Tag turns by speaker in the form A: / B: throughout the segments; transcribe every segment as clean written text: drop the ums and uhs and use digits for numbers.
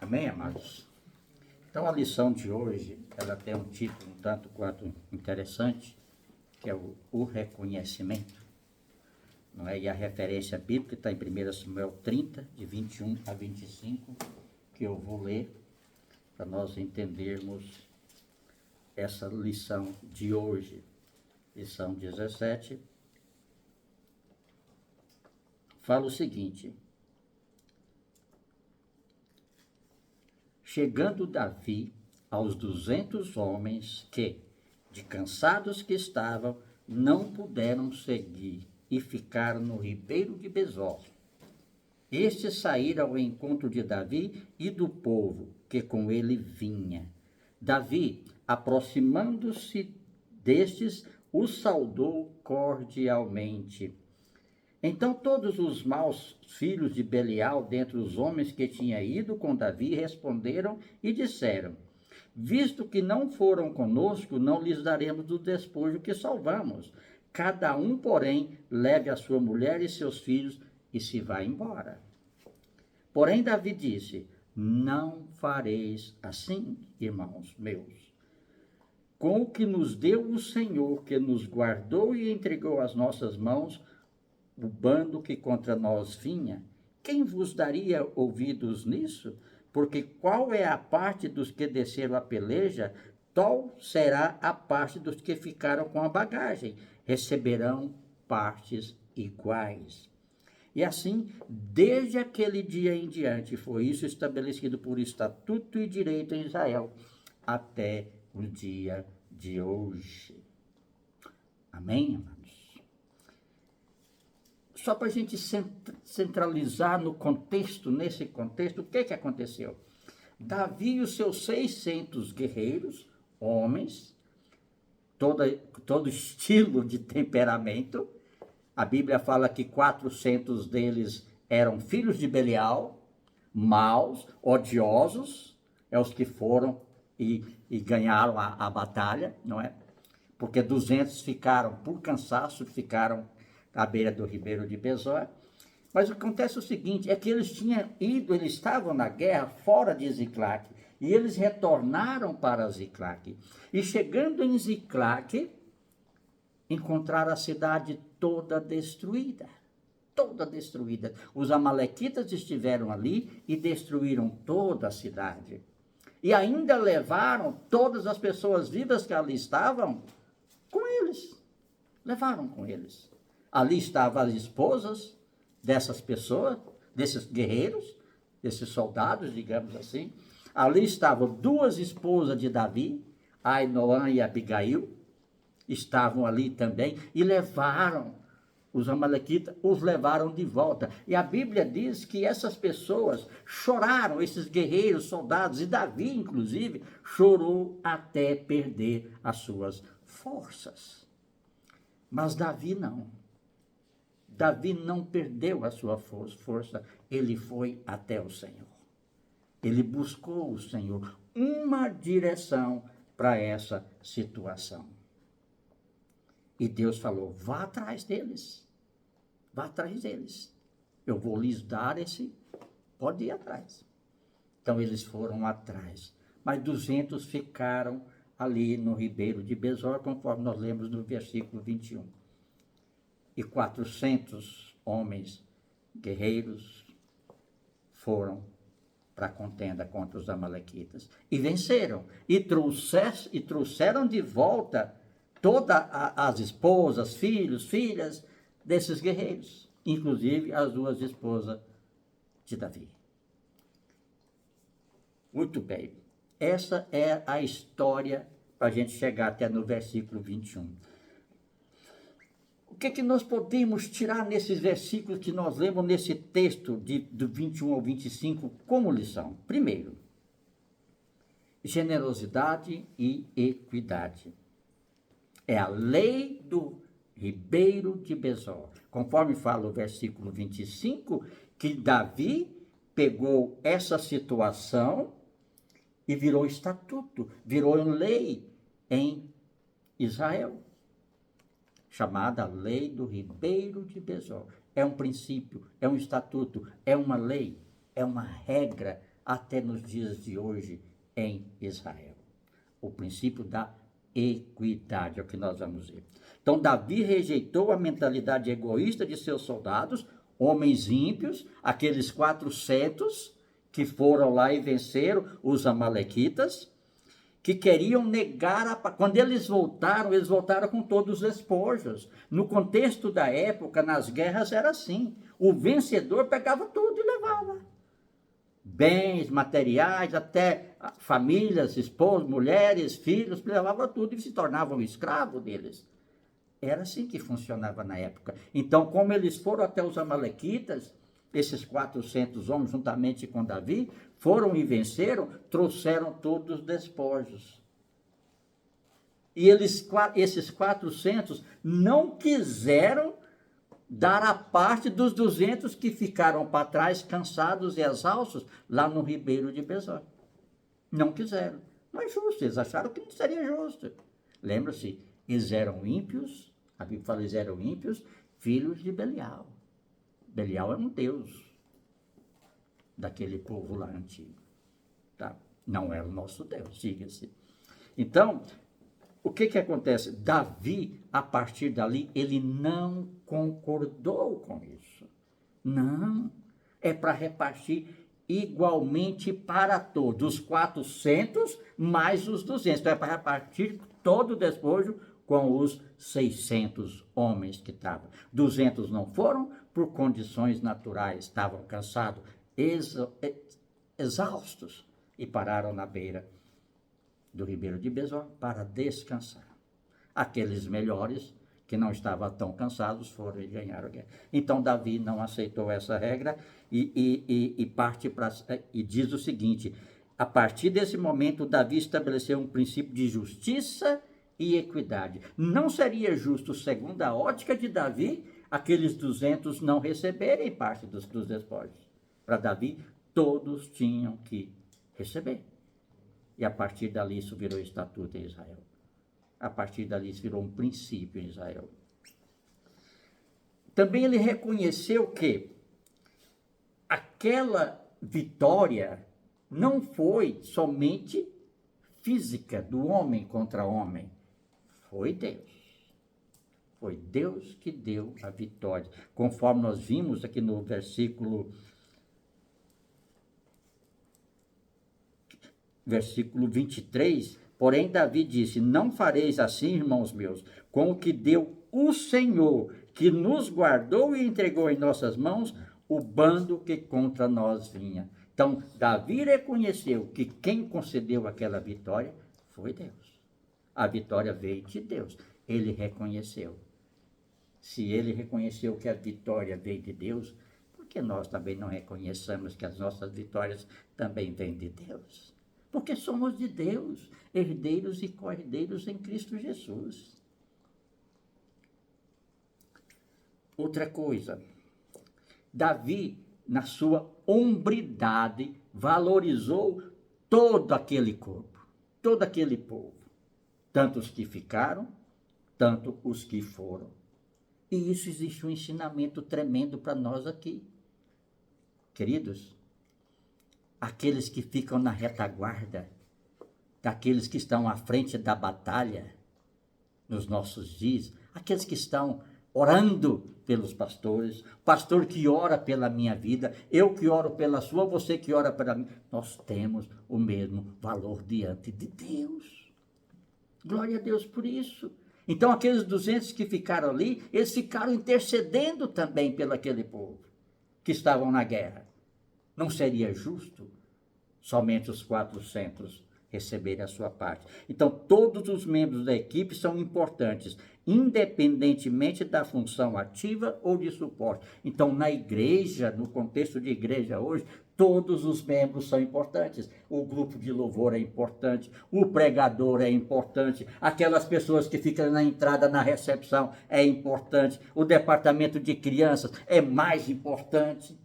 A: Amém, amados? Então, a lição de hoje, ela tem um título um tanto quanto interessante, que é o reconhecimento. Não é? E a referência bíblica está em 1 Samuel 30, de 21 a 25, que eu vou ler para nós entendermos essa lição de hoje. Lição 17. Fala o seguinte: chegando Davi aos 200 homens que, de cansados que estavam, não puderam seguir e ficaram no ribeiro de Besor. Estes saíram ao encontro de Davi e do povo que com ele vinha. Davi, aproximando-se destes, os saudou cordialmente. Então todos os maus filhos de Belial, dentre os homens que tinha ido com Davi, responderam e disseram: visto que não foram conosco, não lhes daremos do despojo que salvamos. Cada um, porém, leve a sua mulher e seus filhos e se vá embora. Porém Davi disse: não fareis assim, irmãos meus. Com o que nos deu o Senhor, que nos guardou e entregou às nossas mãos o bando que contra nós vinha, quem vos daria ouvidos nisso? Porque qual é a parte dos que desceram a peleja, tal será a parte dos que ficaram com a bagagem. Receberão partes iguais. E assim, desde aquele dia em diante, foi isso estabelecido por estatuto e direito em Israel, até o dia de hoje. Amém, amados? Só para a gente centralizar no contexto, nesse contexto, o que aconteceu? Davi e os seus 600 guerreiros, homens, todo estilo de temperamento. A Bíblia fala que 400 deles eram filhos de Belial, maus, odiosos, os que foram e ganharam a batalha, não é? Porque 200 ficaram, por cansaço, ficaram à beira do ribeiro de Besor. Mas acontece o seguinte, é que eles estavam na guerra fora de Ziclague, e eles retornaram para Ziclague. E chegando em Ziclague, encontraram a cidade toda destruída. Toda destruída. Os amalequitas estiveram ali e destruíram toda a cidade. E ainda levaram todas as pessoas vivas que ali estavam com eles. Levaram com eles. Ali estavam as esposas dessas pessoas, desses guerreiros, desses soldados, digamos assim. Ali estavam duas esposas de Davi, Ainoã e Abigail, estavam ali também e levaram os amalequitas, os levaram de volta. E a Bíblia diz que essas pessoas choraram, esses guerreiros, soldados, e Davi, inclusive, chorou até perder as suas forças. Mas Davi não. Davi não perdeu a sua força, ele foi até o Senhor. Ele buscou o Senhor, uma direção para essa situação. E Deus falou: vá atrás deles, vá atrás deles. Eu vou lhes dar pode ir atrás. Então eles foram atrás, mas 200 ficaram ali no ribeiro de Besor, conforme nós lemos no versículo 21. E 400 homens guerreiros foram para a contenda contra os amalequitas. E venceram. E trouxeram de volta todas as esposas, filhos, filhas desses guerreiros. Inclusive as duas esposas de Davi. Muito bem. Essa é a história para a gente chegar até no versículo 21. O que nós podemos tirar nesses versículos que nós lemos nesse texto do 21 ao 25 como lição? Primeiro, generosidade e equidade. É a lei do ribeiro de Besor. Conforme fala o versículo 25, que Davi pegou essa situação e virou estatuto, virou lei em Israel, chamada Lei do Ribeiro de Besor. É um princípio, é um estatuto, é uma lei, é uma regra até nos dias de hoje em Israel. O princípio da equidade é o que nós vamos ver. Então, Davi rejeitou a mentalidade egoísta de seus soldados, homens ímpios, aqueles 400 que foram lá e venceram os amalequitas, que queriam negar a paz. Quando eles voltaram com todos os despojos. No contexto da época, nas guerras era assim. O vencedor pegava tudo e levava. Bens, materiais, até famílias, esposas, mulheres, filhos, levava tudo e se tornavam escravos deles. Era assim que funcionava na época. Então, como eles foram até os amalequitas, esses 400 homens, juntamente com Davi, foram e venceram, trouxeram todos os despojos. E esses 400 não quiseram dar a parte dos 200 que ficaram para trás, cansados e exaustos, lá no ribeiro de Besor. Não quiseram. Não é justo, eles acharam que não seria justo. Lembra-se, eles eram ímpios, a Bíblia fala, eles eram ímpios, filhos de Belial. Belial é um deus daquele povo lá antigo. Tá? Não era o nosso Deus, diga-se. Então, o que acontece? Davi, a partir dali, ele não concordou com isso. Não. É para repartir igualmente para todos. Os 400 mais os 200. Então, é para repartir todo o despojo com os 600 homens que estavam. 200 não foram por condições naturais. Estavam cansados, exaustos, e pararam na beira do ribeiro de Besor para descansar. Aqueles melhores, que não estavam tão cansados, foram e ganharam a guerra. Então Davi não aceitou essa regra e diz o seguinte: a partir desse momento, Davi estabeleceu um princípio de justiça e equidade. Não seria justo, segundo a ótica de Davi, aqueles 200 não receberem parte dos despojos. Para Davi, todos tinham que receber. E a partir dali isso virou estatuto em Israel. A partir dali isso virou um princípio em Israel. Também ele reconheceu que aquela vitória não foi somente física do homem contra homem. Foi Deus. Foi Deus que deu a vitória. Conforme nós vimos aqui no versículo 23, porém Davi disse: não fareis assim, irmãos meus, com o que deu o Senhor, que nos guardou e entregou em nossas mãos o bando que contra nós vinha. Então, Davi reconheceu que quem concedeu aquela vitória foi Deus. A vitória veio de Deus. Ele reconheceu. Se ele reconheceu que a vitória veio de Deus, por que nós também não reconheçamos que as nossas vitórias também vêm de Deus? Porque somos de Deus, herdeiros e co-herdeiros em Cristo Jesus. Outra coisa, Davi, na sua hombridade, valorizou todo aquele corpo, todo aquele povo, tanto os que ficaram, tanto os que foram. E isso existe um ensinamento tremendo para nós aqui. Queridos, aqueles que ficam na retaguarda, daqueles que estão à frente da batalha nos nossos dias, aqueles que estão orando pelos pastores, pastor que ora pela minha vida, eu que oro pela sua, você que ora pela mim, nós temos o mesmo valor diante de Deus. Glória a Deus por isso. Então aqueles 200 que ficaram ali, eles ficaram intercedendo também pelo aquele povo que estavam na guerra. Não seria justo somente os 400 receberem a sua parte? Então, todos os membros da equipe são importantes, independentemente da função ativa ou de suporte. Então, na igreja, no contexto de igreja hoje, todos os membros são importantes. O grupo de louvor é importante, o pregador é importante, aquelas pessoas que ficam na entrada, na recepção, é importante, o departamento de crianças é mais importante.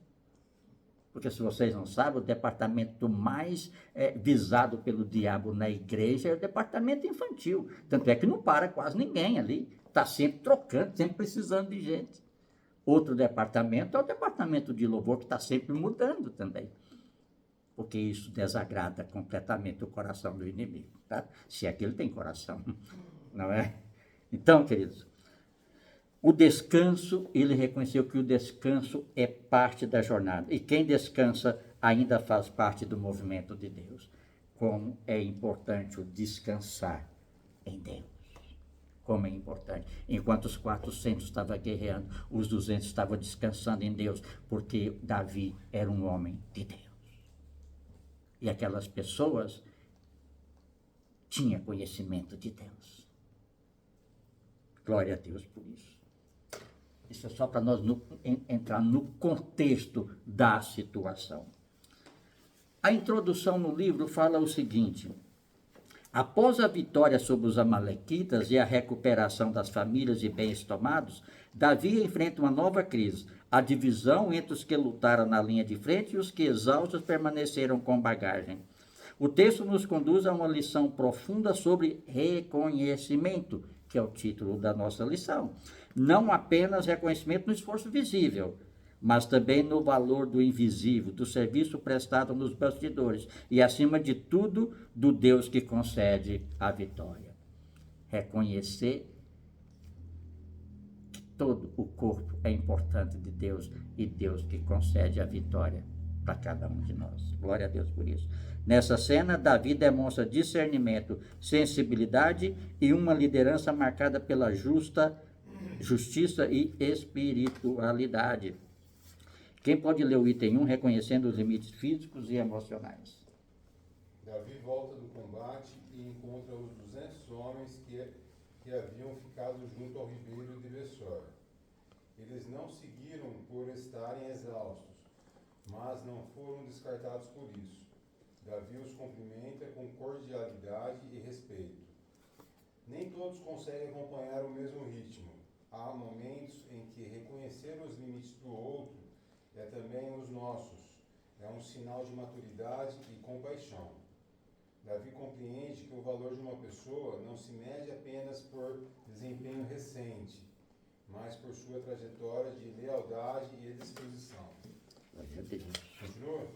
A: Porque se vocês não sabem, o departamento mais visado pelo diabo na igreja é o departamento infantil. Tanto é que não para quase ninguém ali. Está sempre trocando, sempre precisando de gente. Outro departamento é o departamento de louvor, que está sempre mudando também. porque isso desagrada completamente o coração do inimigo, tá? Se é que ele tem coração, não é? Então, queridos, o descanso, ele reconheceu que o descanso é parte da jornada. E quem descansa ainda faz parte do movimento de Deus. Como é importante o descansar em Deus. Como é importante. Enquanto os 400 estavam guerreando, os 200 estavam descansando em Deus, porque Davi era um homem de Deus. E aquelas pessoas tinham conhecimento de Deus. Glória a Deus por isso. Isso é só para nós entrar no contexto da situação. A introdução no livro fala o seguinte: após a vitória sobre os amalequitas e a recuperação das famílias e bens tomados, Davi enfrenta uma nova crise, a divisão entre os que lutaram na linha de frente e os que exaustos permaneceram com bagagem. O texto nos conduz a uma lição profunda sobre reconhecimento, que é o título da nossa lição. Não apenas reconhecimento no esforço visível, mas também no valor do invisível, do serviço prestado nos bastidores e, acima de tudo, do Deus que concede a vitória. Reconhecer que todo o corpo é importante de Deus e Deus que concede a vitória para cada um de nós. Glória a Deus por isso. Nessa cena, Davi demonstra discernimento, sensibilidade e uma liderança marcada pela justiça e espiritualidade. Quem pode ler o item 1, reconhecendo os limites físicos e emocionais?
B: Davi volta do combate e encontra os 200 homens que haviam ficado junto ao ribeiro de Bessor. Eles não seguiram por estarem exaustos, mas não foram descartados por isso. Davi os cumprimenta com cordialidade e respeito. Nem todos conseguem acompanhar o mesmo ritmo. Há momentos em que reconhecer os limites do outro é também os nossos. É um sinal de maturidade e compaixão. Davi compreende que o valor de uma pessoa não se mede apenas por desempenho recente, mas por sua trajetória de lealdade e disposição. Continua?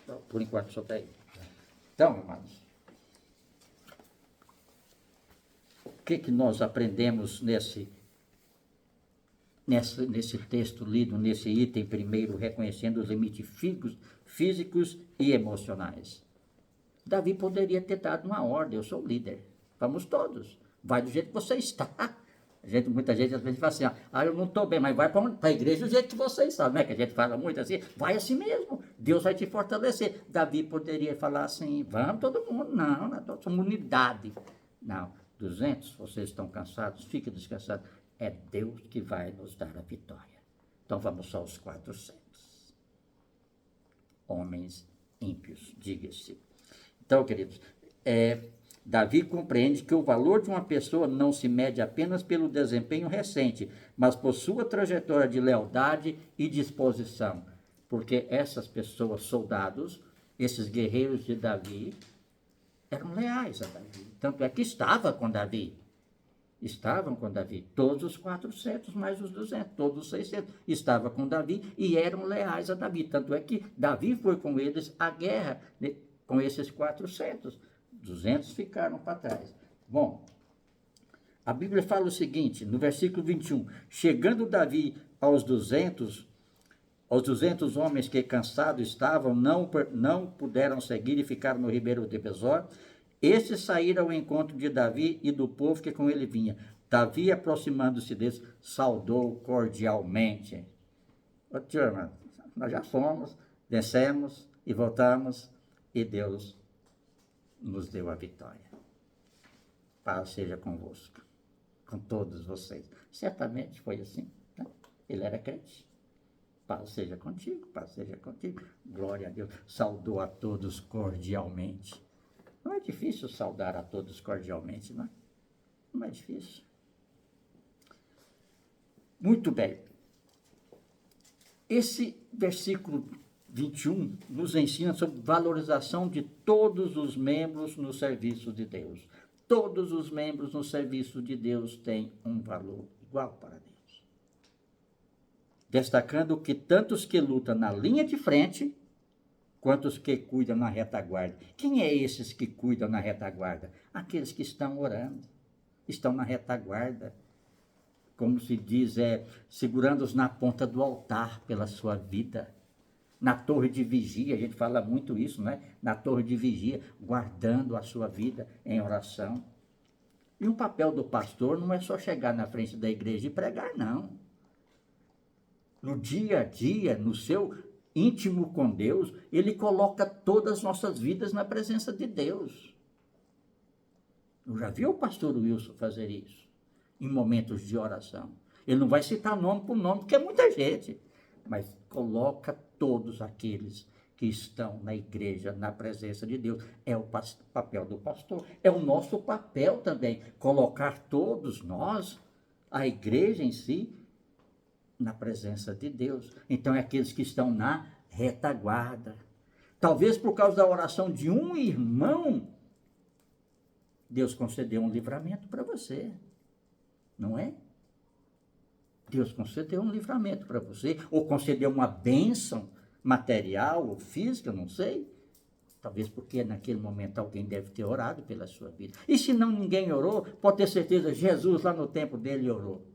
A: Não, por enquanto só está aí. Então, irmãos, o que nós aprendemos nesse texto lido, nesse item primeiro, reconhecendo os limites físicos e emocionais? Davi poderia ter dado uma ordem: eu sou o líder, vamos todos, vai do jeito que você está. Muita gente às vezes fala assim: eu não estou bem, mas vai para a igreja do jeito que você está, não é que a gente fala muito assim? Vai assim mesmo, Deus vai te fortalecer. Davi poderia falar assim: vamos todo mundo, não, somos unidade. Não, 200, vocês estão cansados, fiquem descansados, é Deus que vai nos dar a vitória. Então vamos só aos 400. Homens ímpios, diga-se. Então, queridos, Davi compreende que o valor de uma pessoa não se mede apenas pelo desempenho recente, mas por sua trajetória de lealdade e disposição. Porque essas pessoas, soldados, esses guerreiros de Davi, eram leais a Davi. Tanto é que estavam com Davi. Todos os 400 mais os 200, todos os 600 estavam com Davi e eram leais a Davi. Tanto é que Davi foi com eles à guerra, com esses 400. 200 ficaram para trás. Bom, a Bíblia fala o seguinte, no versículo 21, chegando Davi aos 200 homens que cansados estavam, não puderam seguir e ficaram no ribeiro de Besor. Estes saíram ao encontro de Davi e do povo que com ele vinha. Davi, aproximando-se deles, saudou cordialmente. Ô turma, nós já fomos, vencemos e voltamos, e Deus nos deu a vitória. Paz seja convosco, com todos vocês. Certamente foi assim, né? Ele era crente. Paz seja contigo, paz seja contigo. Glória a Deus. Saudou a todos cordialmente. Não é difícil saudar a todos cordialmente, não é? Não é difícil. Muito bem. Esse versículo 21 nos ensina sobre valorização de todos os membros no serviço de Deus. Todos os membros no serviço de Deus têm um valor igual para Deus. Destacando que tanto os que lutam na linha de frente, quanto os que cuidam na retaguarda. Quem é esses que cuidam na retaguarda? Aqueles que estão orando, estão na retaguarda, como se diz, segurando-os na ponta do altar pela sua vida. Na torre de vigia, a gente fala muito isso, né? Na torre de vigia, guardando a sua vida em oração. E o papel do pastor não é só chegar na frente da igreja e pregar, não. No dia a dia, no seu íntimo com Deus, ele coloca todas as nossas vidas na presença de Deus. Eu já vi o pastor Wilson fazer isso, em momentos de oração. Ele não vai citar nome por nome, porque é muita gente, mas coloca todos aqueles que estão na igreja, na presença de Deus. É o papel do pastor. É o nosso papel também, colocar todos nós, a igreja em si, na presença de Deus. Então, é aqueles que estão na retaguarda. Talvez por causa da oração de um irmão, Deus concedeu um livramento para você. Não é? Deus concedeu um livramento para você, ou concedeu uma bênção material ou física, não sei. Talvez porque naquele momento alguém deve ter orado pela sua vida. E se não ninguém orou, pode ter certeza, Jesus lá no tempo dele orou.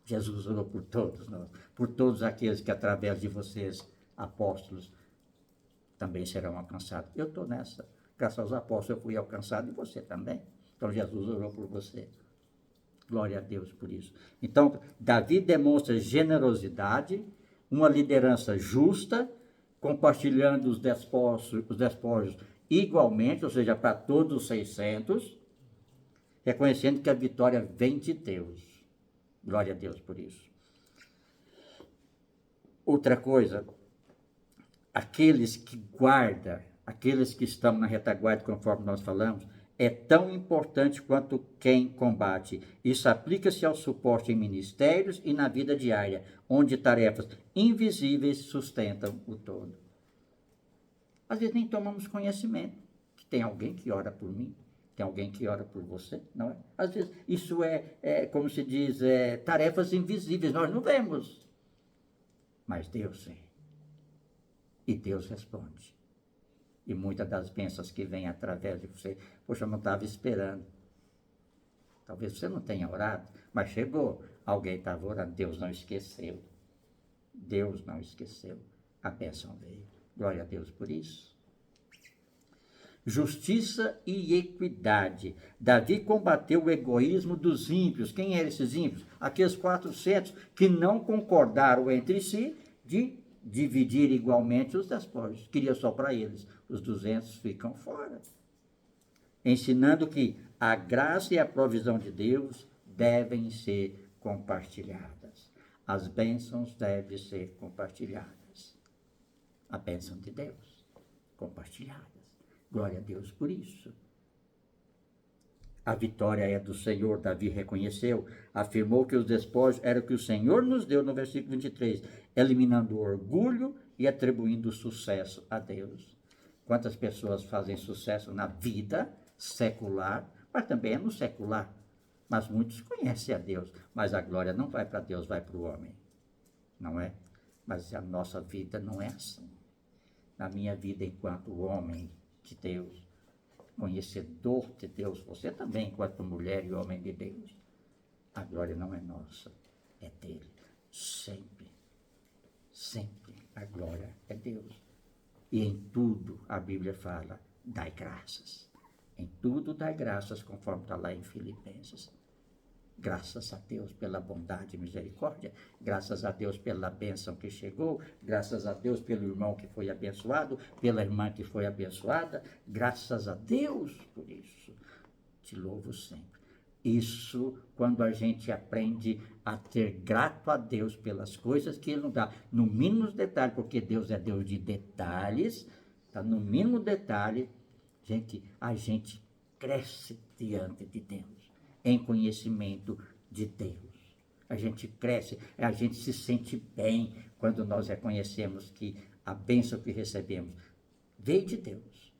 A: Jesus orou por todos nós, por todos aqueles que através de vocês, apóstolos, também serão alcançados. Eu estou nessa. Graças aos apóstolos eu fui alcançado e você também. Então Jesus orou por você. Glória a Deus por isso. Então, Davi demonstra generosidade, uma liderança justa, compartilhando os despojos igualmente, ou seja, para todos os 600, reconhecendo que a vitória vem de Deus. Glória a Deus por isso. Outra coisa, aqueles que guardam, aqueles que estão na retaguarda, conforme nós falamos, é tão importante quanto quem combate. Isso aplica-se ao suporte em ministérios e na vida diária, onde tarefas invisíveis sustentam o todo. Às vezes nem tomamos conhecimento que tem alguém que ora por mim, tem alguém que ora por você, não é? Às vezes isso como se diz, tarefas invisíveis, nós não vemos, mas Deus vê. E Deus responde. E muitas das bênçãos que vêm através de você, poxa, eu não estava esperando. Talvez você não tenha orado, mas chegou. Alguém estava orando, Deus não esqueceu. Deus não esqueceu. A bênção veio. Glória a Deus por isso. Justiça e equidade. Davi combateu o egoísmo dos ímpios. Quem eram esses ímpios? Aqueles 400 que não concordaram entre si de dividir igualmente os despojos. Queria só para eles. Os 200 ficam fora. Ensinando que a graça e a provisão de Deus devem ser compartilhadas. As bênçãos devem ser compartilhadas. A bênção de Deus, compartilhadas. Glória a Deus por isso. A vitória é do Senhor, Davi reconheceu, afirmou que os despojos eram o que o Senhor nos deu no versículo 23, eliminando o orgulho e atribuindo sucesso a Deus. Quantas pessoas fazem sucesso na vida secular, mas também é no secular. Mas muitos conhecem a Deus, mas a glória não vai para Deus, vai para o homem. Não é? Mas a nossa vida não é assim. Na minha vida enquanto homem de Deus, conhecedor de Deus, você também enquanto mulher e homem de Deus, a glória não é nossa, é dele. Sempre, sempre a glória é Deus. E em tudo, a Bíblia fala, dai graças. Em tudo dai graças, conforme está lá em Filipenses. Graças a Deus pela bondade e misericórdia, graças a Deus pela bênção que chegou, graças a Deus pelo irmão que foi abençoado, pela irmã que foi abençoada, graças a Deus por isso. Te louvo sempre. Isso quando a gente aprende a ter grato a Deus pelas coisas que Ele nos dá, no mínimo detalhe, porque Deus é Deus de detalhes, tá? No mínimo detalhe, a gente cresce diante de Deus, em conhecimento de Deus. A gente cresce, a gente se sente bem quando nós reconhecemos que a bênção que recebemos veio de Deus.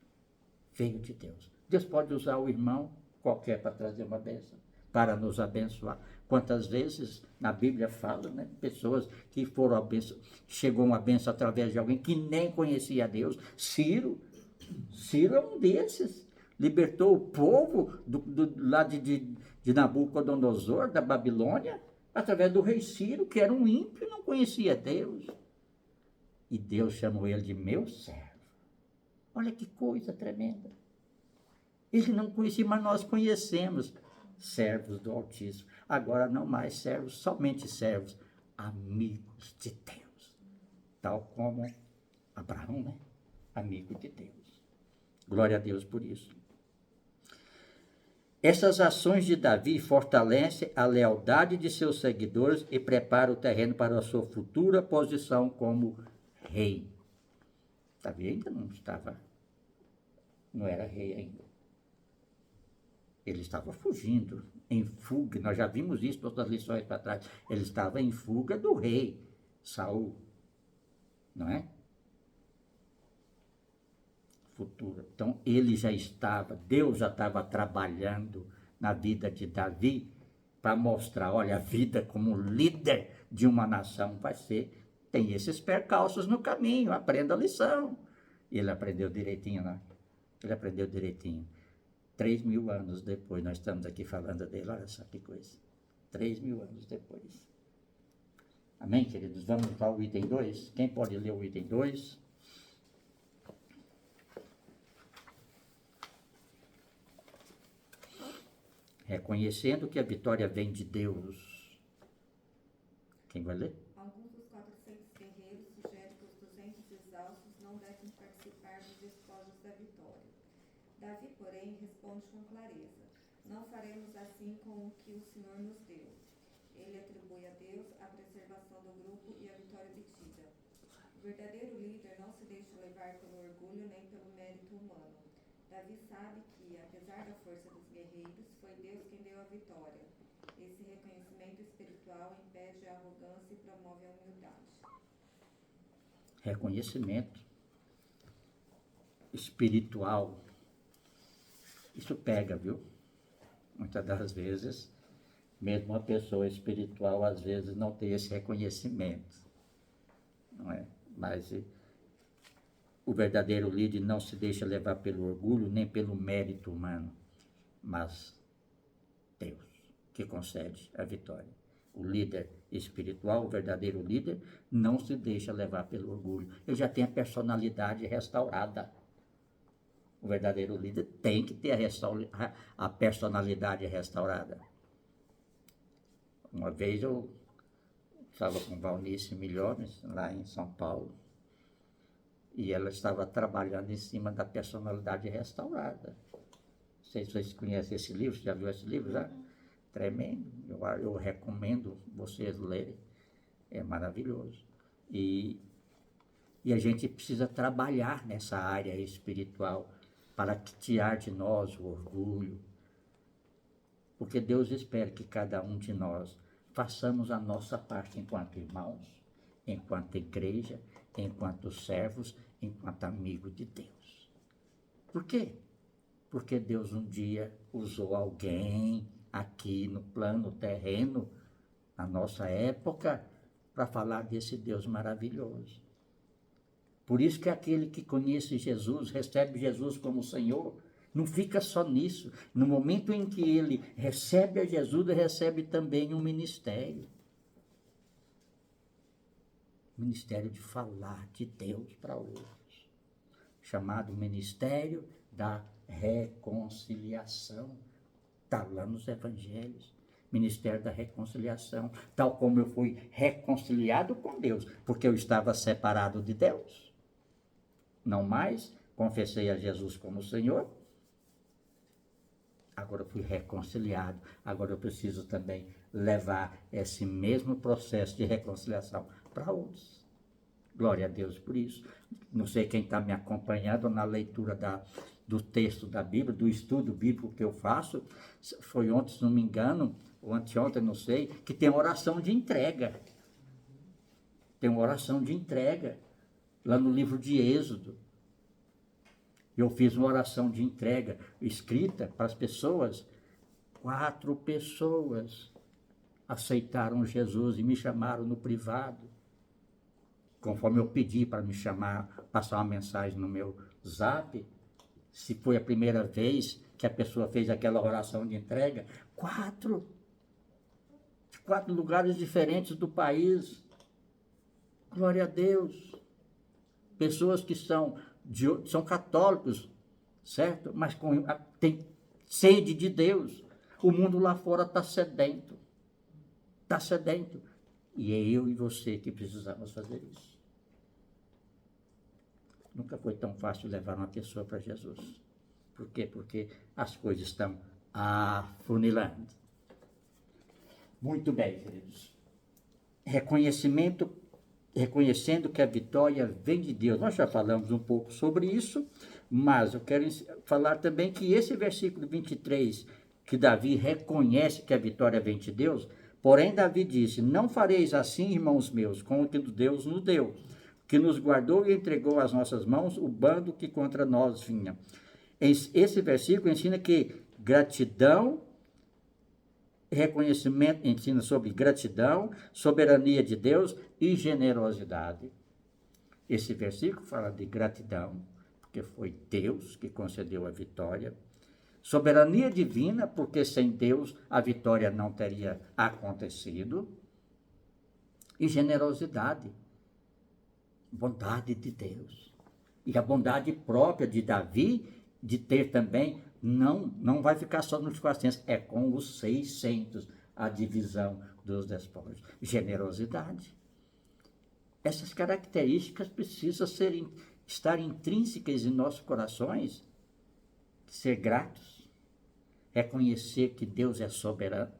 A: Veio de Deus. Deus pode usar o irmão qualquer para trazer uma bênção, para nos abençoar, Quantas vezes na Bíblia fala, né? Pessoas que foram abençoadas, chegou uma bênção através de alguém que nem conhecia a Deus. Ciro é um desses. Libertou o povo lá de Nabucodonosor, da Babilônia, através do rei Ciro, que era um ímpio e não conhecia Deus. E Deus chamou ele de meu servo. Olha que coisa tremenda. Ele não conhecia, mas nós conhecemos. Servos do Altíssimo. Agora não mais servos, somente servos, amigos de Deus. Tal como Abraão, né? Amigo de Deus. Glória a Deus por isso. Essas ações de Davi fortalecem a lealdade de seus seguidores e preparam o terreno para a sua futura posição como rei. Davi ainda não era rei ainda. Ele estava fugindo, em fuga. Nós já vimos isso em outras lições para trás. Ele estava em fuga do rei Saul, não é? Futuro. Então, Deus já estava trabalhando na vida de Davi para mostrar, olha, a vida como líder de uma nação tem esses percalços no caminho, aprenda a lição. E ele aprendeu direitinho, né? Ele aprendeu direitinho. 3.000 anos depois, nós estamos aqui falando dele, olha só que coisa. 3.000 anos depois. Amém, queridos? Vamos para o item 2. Quem pode ler o item 2? Reconhecendo que a vitória vem de Deus. Quem vai ler?
C: Alguns dos 400 guerreiros sugerem que os 200 exaustos não devem participar dos despojos da vitória. Davi, porém, responde com clareza: não faremos assim com o que o Senhor nos deu. Ele atribui a Deus a preservação do grupo e a vitória obtida. O verdadeiro líder não se deixa levar pelo orgulho nem pelo mérito humano. Davi sabe que, apesar da força dos guerreiros, foi Deus quem deu a vitória. Esse reconhecimento espiritual impede a arrogância e promove a humildade.
A: Reconhecimento espiritual. Isso pega, viu? Muitas das vezes, mesmo uma pessoa espiritual, às vezes, não tem esse reconhecimento. Não é? Mas o verdadeiro líder não se deixa levar pelo orgulho, nem pelo mérito humano, mas Deus que concede a vitória. O líder espiritual, o verdadeiro líder, não se deixa levar pelo orgulho. Ele já tem a personalidade restaurada. O verdadeiro líder tem que ter a personalidade restaurada. Uma vez eu estava com Valnice Milhomes, lá em São Paulo, e ela estava trabalhando em cima da personalidade restaurada. Não sei se vocês conhecem esse livro, já viu esse livro já? Tremendo. Eu recomendo vocês lerem. É maravilhoso. E a gente precisa trabalhar nessa área espiritual para tirar de nós o orgulho. Porque Deus espera que cada um de nós façamos a nossa parte enquanto irmãos, enquanto igreja, enquanto servos, enquanto amigos de Deus. Por quê? Porque Deus um dia usou alguém aqui no plano terreno, na nossa época, para falar desse Deus maravilhoso. Por isso que aquele que conhece Jesus, recebe Jesus como Senhor, não fica só nisso. No momento em que ele recebe a Jesus, ele recebe também um ministério. Ministério de falar de Deus para outros. Chamado Ministério da Reconciliação. Está lá nos Evangelhos. Ministério da Reconciliação. Tal como eu fui reconciliado com Deus, porque eu estava separado de Deus. Não mais confessei a Jesus como Senhor. Agora eu fui reconciliado. Agora eu preciso também levar esse mesmo processo de reconciliação para outros. Glória a Deus por isso. Não sei quem está me acompanhando na leitura do texto da Bíblia, do estudo bíblico que eu faço. Foi ontem, se não me engano, ou anteontem, não sei, que tem oração de entrega. Tem uma oração de entrega lá no livro de Êxodo. Eu fiz uma oração de entrega escrita para as pessoas. 4 pessoas aceitaram Jesus e me chamaram no privado, conforme eu pedi para me chamar, passar uma mensagem no meu zap. Se foi a primeira vez que a pessoa fez aquela oração de entrega, de 4 lugares diferentes do país. Glória a Deus. Pessoas que são católicos, certo? Mas tem sede de Deus. O mundo lá fora está sedento. Está sedento. E é eu e você que precisamos fazer isso. Nunca foi tão fácil levar uma pessoa para Jesus. Por quê? Porque as coisas estão afunilando. Muito bem, queridos. Reconhecendo que a vitória vem de Deus. Nós já falamos um pouco sobre isso, mas eu quero falar também que esse versículo 23, que Davi reconhece que a vitória vem de Deus, porém Davi disse: não fareis assim, irmãos meus, com o que Deus nos deu, que nos guardou e entregou às nossas mãos o bando que contra nós vinha. Esse versículo ensina que gratidão, reconhecimento, ensina sobre gratidão, soberania de Deus e generosidade. Esse versículo fala de gratidão, porque foi Deus que concedeu a vitória. Soberania divina, porque sem Deus a vitória não teria acontecido. E generosidade, bondade de Deus. E a bondade própria de Davi, de ter também, não vai ficar só nos 400, é com os 600 a divisão dos despojos. Generosidade. Essas características precisam estar intrínsecas em nossos corações. Ser gratos, reconhecer que Deus é soberano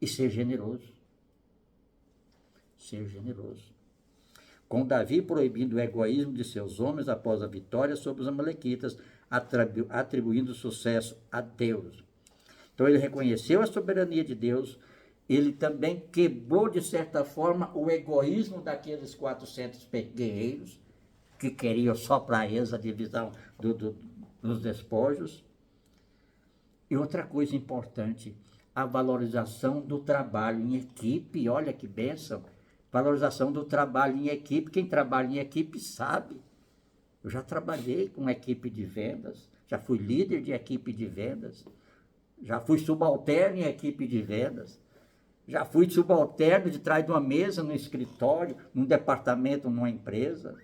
A: e ser generoso. Ser generoso. Com Davi proibindo o egoísmo de seus homens após a vitória sobre os amalequitas, atribuindo sucesso a Deus. Então ele reconheceu a soberania de Deus, ele também quebrou de certa forma o egoísmo daqueles 400 guerreiros que queriam só para eles a divisão dos despojos. E outra coisa importante, a valorização do trabalho em equipe. Olha que bênção! Valorização do trabalho em equipe. Quem trabalha em equipe sabe. Eu já trabalhei com equipe de vendas, já fui líder de equipe de vendas, já fui subalterno em equipe de vendas, já fui subalterno de trás de uma mesa, no escritório, num departamento, numa empresa.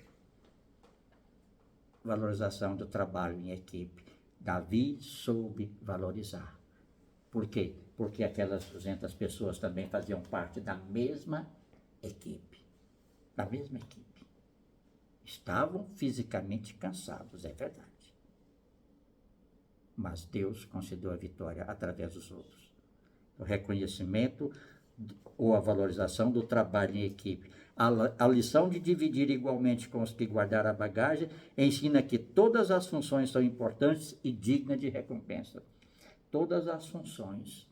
A: Valorização do trabalho em equipe. Davi soube valorizar. Por quê? Porque aquelas 200 pessoas também faziam parte da mesma equipe. Da mesma equipe. Estavam fisicamente cansados, é verdade. Mas Deus concedeu a vitória através dos outros. O reconhecimento ou a valorização do trabalho em equipe. A lição de dividir igualmente com os que guardaram a bagagem ensina que todas as funções são importantes e dignas de recompensa. Todas as funções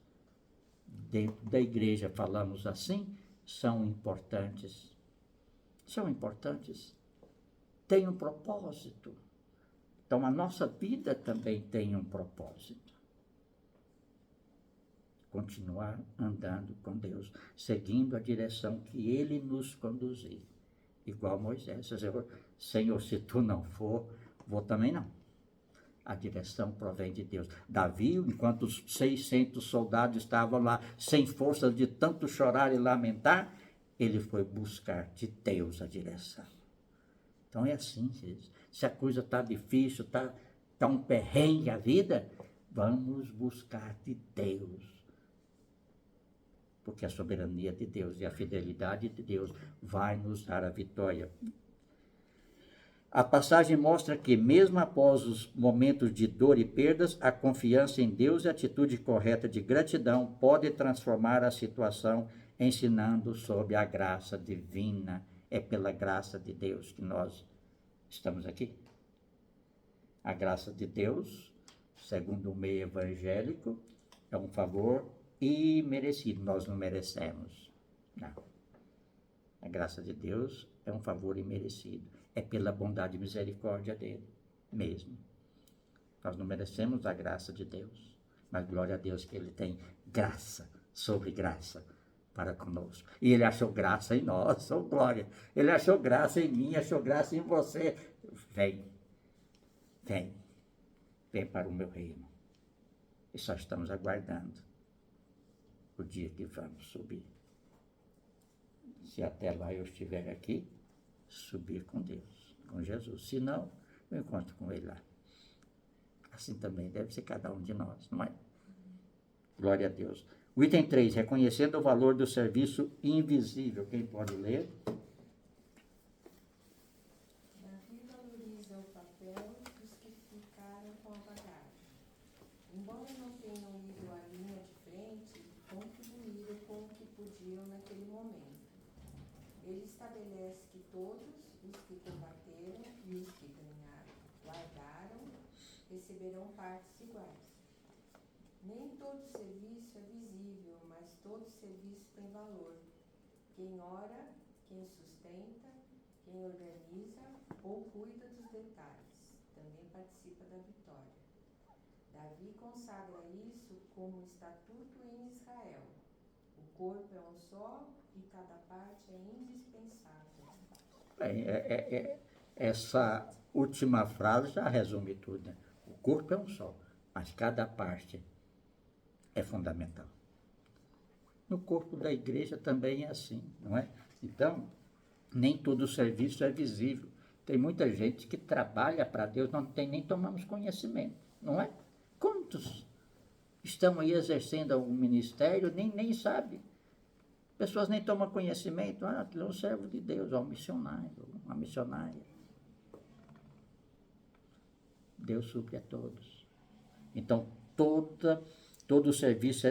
A: dentro da igreja, falamos assim, são importantes. São importantes. Tem um propósito. Então, a nossa vida também tem um propósito. Continuar andando com Deus, seguindo a direção que Ele nos conduzir. Igual Moisés. Senhor, se tu não for, vou também não. A direção provém de Deus. Davi, enquanto os 600 soldados estavam lá, sem força de tanto chorar e lamentar, ele foi buscar de Deus a direção. Então é assim, gente. Se a coisa está difícil, está um perrengue a vida, vamos buscar de Deus. Porque a soberania de Deus e a fidelidade de Deus vai nos dar a vitória. A passagem mostra que, mesmo após os momentos de dor e perdas, a confiança em Deus e a atitude correta de gratidão pode transformar a situação, ensinando sobre a graça divina. É pela graça de Deus que nós estamos aqui. A graça de Deus, segundo o meio evangélico, é um favor imerecido. Nós não merecemos. Não. A graça de Deus é um favor imerecido. É pela bondade e misericórdia dele mesmo. Nós não merecemos a graça de Deus. Mas glória a Deus que ele tem graça sobre graça para conosco. E ele achou graça em nós, oh glória. Ele achou graça em mim, achou graça em você. Vem, vem, vem para o meu reino. E só estamos aguardando o dia que vamos subir. Se até lá eu estiver aqui, subir com Deus, com Jesus. Se não, eu encontro com ele lá. Assim também deve ser cada um de nós, não é? Glória a Deus. O item 3, reconhecendo o valor do serviço invisível. Quem pode ler?
C: Davi valoriza o papel dos que ficaram com a bagagem. Embora não tenham ido à linha de frente, contribuíram com o que podiam naquele momento. Ele estabelece que todos os que combateram e os que guardaram receberão partes iguais. Nem todo serviço é visível, mas todo serviço tem valor. Quem ora, quem sustenta, quem organiza ou cuida dos detalhes, também participa da vitória. Davi consagra isso como estatuto em Israel. O corpo é um só e cada parte é indispensável.
A: Essa última frase já resume tudo, né? O corpo é um só, mas cada parte é fundamental. No corpo da igreja também é assim, não é? Então, nem todo serviço é visível. Tem muita gente que trabalha para Deus, não tem nem tomamos conhecimento, não é? Quantos estão aí exercendo algum ministério, nem sabe. Pessoas nem tomam conhecimento. Aquilo é um servo de Deus, é um missionário, uma missionária. Deus supre a todos. Então, todo serviço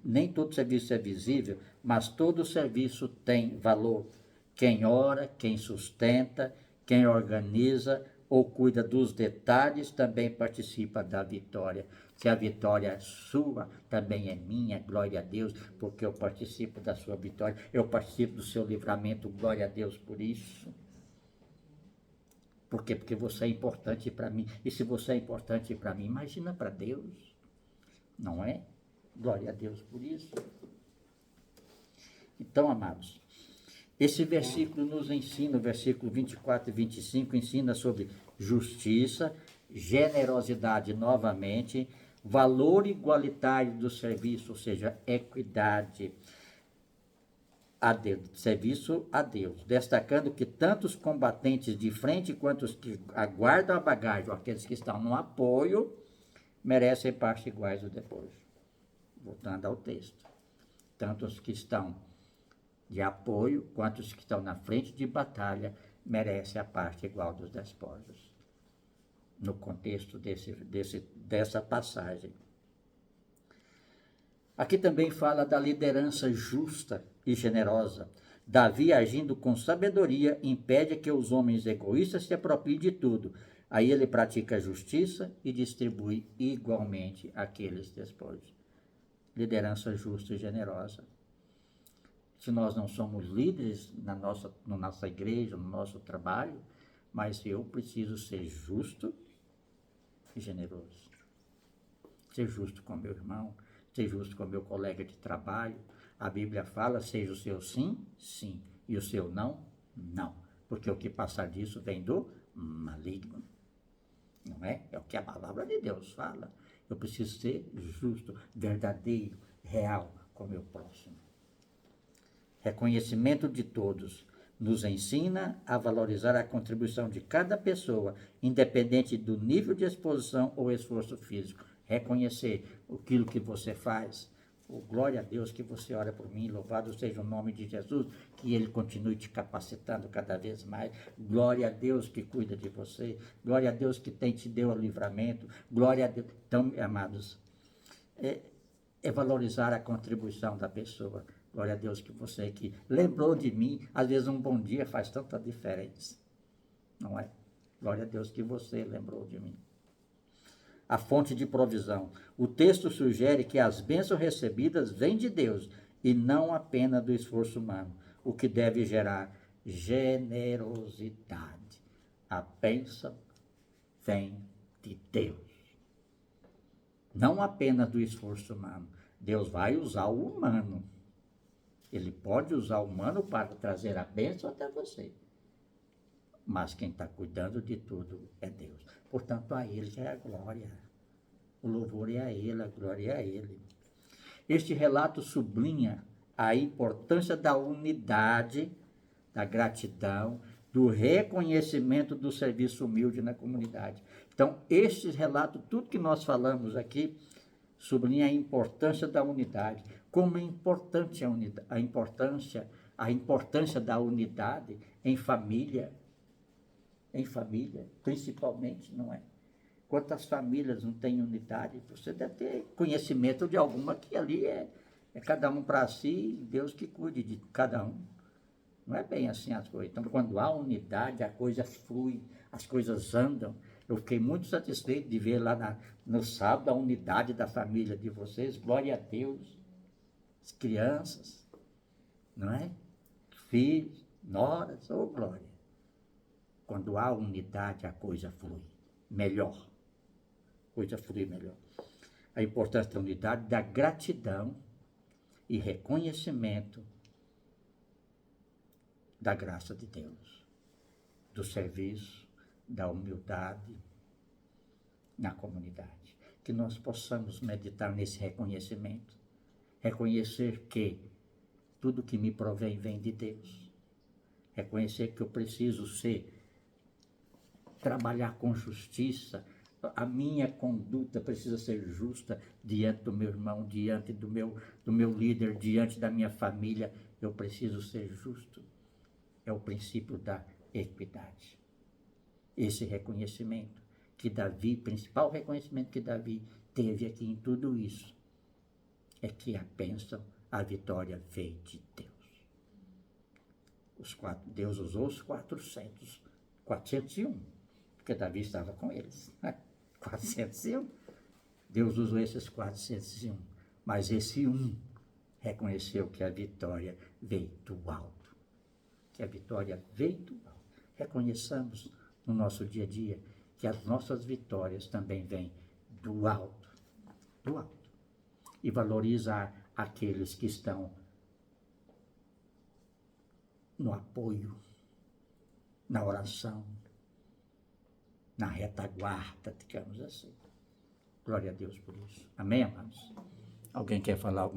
A: nem todo serviço é visível, mas todo serviço tem valor. Quem ora, quem sustenta, quem organiza ou cuida dos detalhes também participa da vitória. Se a vitória é sua, também é minha, glória a Deus, porque eu participo da sua vitória, eu participo do seu livramento, glória a Deus por isso. Por quê? Porque você é importante para mim. E se você é importante para mim, imagina para Deus. Não é? Glória a Deus por isso. Então, amados, esse versículo nos ensina, o versículo 24 e 25, ensina sobre justiça, generosidade novamente, valor igualitário do serviço, ou seja, equidade a Deus, serviço a Deus, destacando que tanto os combatentes de frente quanto os que aguardam a bagagem, ou aqueles que estão no apoio, merecem partes iguais ou depois. Voltando ao texto. Tanto os que estão de apoio quanto os que estão na frente de batalha merecem a parte igual dos despojos. No contexto dessa passagem. Aqui também fala da liderança justa e generosa. Davi, agindo com sabedoria, impede que os homens egoístas se apropriem de tudo. Aí ele pratica a justiça e distribui igualmente aqueles despojos. Liderança justa e generosa. Se nós não somos líderes na nossa igreja, no nosso trabalho, mas eu preciso ser justo e generoso. Ser justo com meu irmão, ser justo com meu colega de trabalho. A Bíblia fala, seja o seu sim, sim, e o seu não, não. Porque o que passar disso vem do maligno. Não é? É o que a palavra de Deus fala. Eu preciso ser justo, verdadeiro, real com o meu próximo. Reconhecimento de todos nos ensina a valorizar a contribuição de cada pessoa, independente do nível de exposição ou esforço físico. Reconhecer aquilo que você faz. Glória a Deus que você ora por mim, louvado seja o nome de Jesus, que Ele continue te capacitando cada vez mais. Glória a Deus que cuida de você. Glória a Deus que te deu o livramento. Glória a Deus. Então, amados, é valorizar a contribuição da pessoa. Glória a Deus que você que lembrou de mim. Às vezes um bom dia faz tanta diferença. Não é? Glória a Deus que você lembrou de mim. A fonte de provisão. O texto sugere que as bênçãos recebidas vêm de Deus e não apenas do esforço humano, o que deve gerar generosidade. A bênção vem de Deus. Não apenas do esforço humano. Deus vai usar o humano. Ele pode usar o humano para trazer a bênção até você. Mas quem está cuidando de tudo é Deus. Portanto, a Ele é a glória. O louvor é a Ele, a glória é a Ele. Este relato sublinha a importância da unidade, da gratidão, do reconhecimento do serviço humilde na comunidade. Então, este relato, tudo que nós falamos aqui, sublinha a importância da unidade. Como é importante a importância da unidade em família, principalmente, não é? Quantas famílias não têm unidade? Você deve ter conhecimento de alguma que ali é cada um para si, Deus que cuide de cada um. Não é bem assim as coisas. Então, quando há unidade, a coisa flui, as coisas andam. Eu fiquei muito satisfeito de ver lá no sábado a unidade da família de vocês. Glória a Deus. As crianças, não é? Filhos, noras, oh glória. Quando há unidade, a coisa flui melhor. A coisa flui melhor. A importância da unidade, da gratidão e reconhecimento da graça de Deus, do serviço, da humildade na comunidade. Que nós possamos meditar nesse reconhecimento. Reconhecer que tudo que me provém vem de Deus. Reconhecer que eu preciso trabalhar com justiça. A minha conduta precisa ser justa diante do meu irmão, diante do meu líder, diante da minha família. Eu preciso ser justo. É o princípio da equidade. Esse reconhecimento que Davi, principal reconhecimento que Davi teve aqui em tudo isso, é que a bênção, a vitória veio de Deus. Deus usou os 401, porque Davi estava com eles. 401. Deus usou esses 401, mas esse reconheceu que a vitória veio do alto. Que a vitória veio do alto. Reconheçamos no nosso dia a dia que as nossas vitórias também vêm do alto. Do alto. E valorizar aqueles que estão no apoio, na oração, na retaguarda, digamos assim. Glória a Deus por isso. Amém, amados? Alguém quer falar alguma